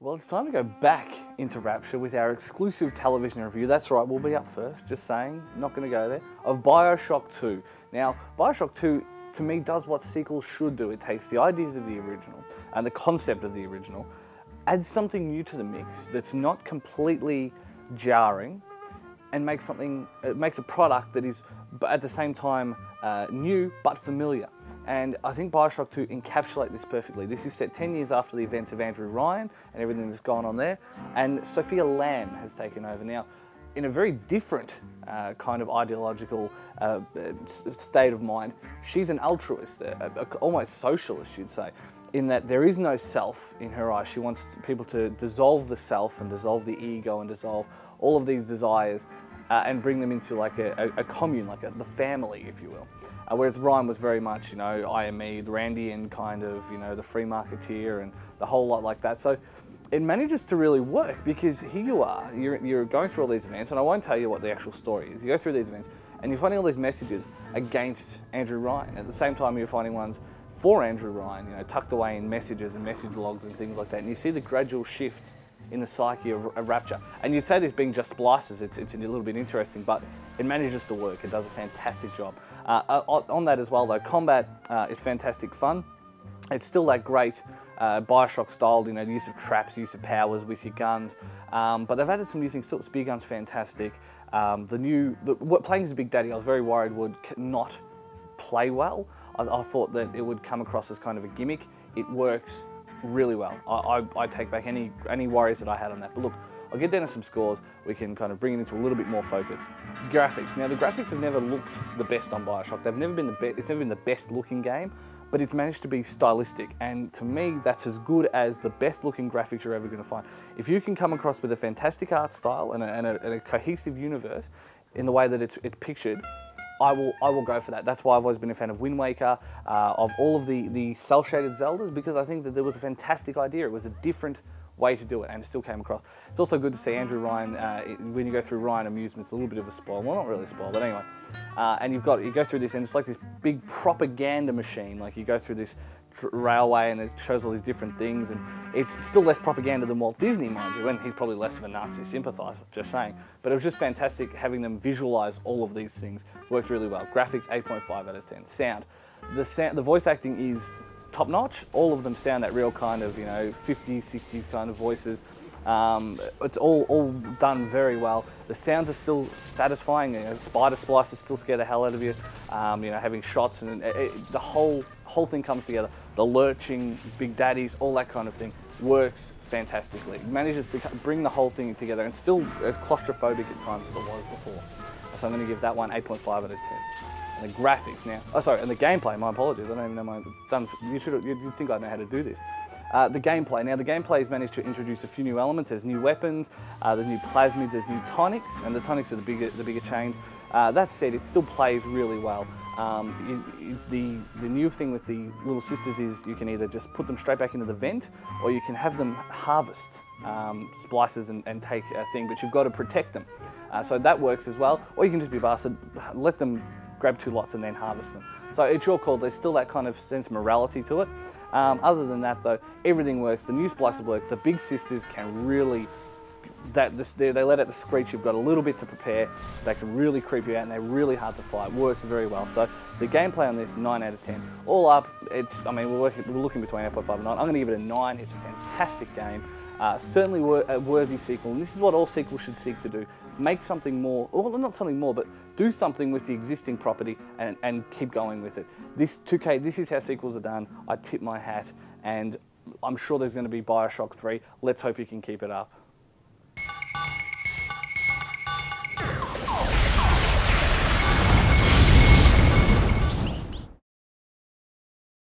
Well, it's time to go back into Rapture with our exclusive television review. That's right, we'll be up first, just saying, not going to go there, of Bioshock 2. Now, Bioshock 2, to me, does what sequels should do. It takes the ideas of the original and the concept of the original, adds something new to the mix that's not completely jarring, and makes a product that is at the same time new but familiar. And I think Bioshock 2 encapsulates this perfectly. This is set 10 years after the events of Andrew Ryan and everything that's gone on there, and Sophia Lamb has taken over now in a very different kind of ideological state of mind. She's an altruist, almost socialist, you'd say, in that there is no self in her eyes. She wants people to dissolve the self and dissolve the ego and dissolve all of these desires and bring them into like a commune, like the family, if you will. Whereas Ryan was very much, you know, I am me, the Randian kind of, you know, the free marketeer and the whole lot like that. So it manages to really work because here you are, you're going through all these events, and I won't tell you what the actual story is. You go through these events and you're finding all these messages against Andrew Ryan. At the same time, you're finding ones for Andrew Ryan, you know, tucked away in messages and message logs and things like that. And you see the gradual shift in the psyche of Rapture. And you'd say this being just splices, it's a little bit interesting, but it manages to work. It does a fantastic job. On that as well though, combat is fantastic fun. It's still that great Bioshock style, you know, the use of traps, use of powers with your guns. But they've added some new things. Still, spear gun's fantastic. Playing as a Big Daddy, I was very worried would not play well. I thought that it would come across as kind of a gimmick. It works really well. I take back any worries that I had on that. But look, I'll get down to some scores. We can kind of bring it into a little bit more focus. Graphics. Now, the graphics have never looked the best on Bioshock. They've never been the best. It's never been the best looking game, but it's managed to be stylistic. And to me, that's as good as the best looking graphics you're ever going to find. If you can come across with a fantastic art style and a cohesive universe in the way that it's pictured, I will go for that. That's why I've always been a fan of Wind Waker, of all of the cel-shaded Zeldas, because I think that there was a fantastic idea. It was a different way to do it, and it still came across. It's also good to see Andrew Ryan, when you go through Ryan Amusements, a little bit of a spoil. Well, not really a spoil, but anyway. And you go through this, and it's like this big propaganda machine. Like you go through this railway, and it shows all these different things, and it's still less propaganda than Walt Disney, mind you, and he's probably less of a Nazi sympathiser, just saying. But it was just fantastic having them visualise all of these things. Worked really well. Graphics, 8.5 out of 10. Sound. The voice acting is top notch. All of them sound that real kind of, you know, 50s, 60s kind of voices. It's all done very well. The sounds are still satisfying. You know, spider splicers still scare the hell out of you. You know, having shots and the whole thing comes together. The lurching Big Daddies, all that kind of thing works fantastically. It manages to bring the whole thing together and still as claustrophobic at times as it was before. So I'm going to give that one 8.5 out of 10. And the graphics now, and the gameplay, my apologies, I don't even know you'd think I'd know how to do this. The gameplay, now the gameplay has managed to introduce a few new elements. There's new weapons, there's new plasmids, there's new tonics, and the tonics are the bigger change. That said, it still plays really well. The new thing with the little sisters is you can either just put them straight back into the vent, or you can have them harvest splices and take a thing, but you've got to protect them. So that works as well, or you can just be a bastard, let them grab 2 lots and then harvest them. So it's your call. There's still that kind of sense of morality to it. Other than that though, everything works. The new splicer works. The big sisters can really, they let out the screech. You've got a little bit to prepare. They can really creep you out and they're really hard to fight. Works very well. So the gameplay on this, 9 out of 10. All up, we're looking between 8.5 and 9. I'm going to give it a 9. It's a fantastic game. Certainly a worthy sequel, and this is what all sequels should seek to do. Make something more, or not something more, but do something with the existing property and keep going with it. This 2K, this is how sequels are done. I tip my hat, and I'm sure there's going to be Bioshock 3. Let's hope you can keep it up.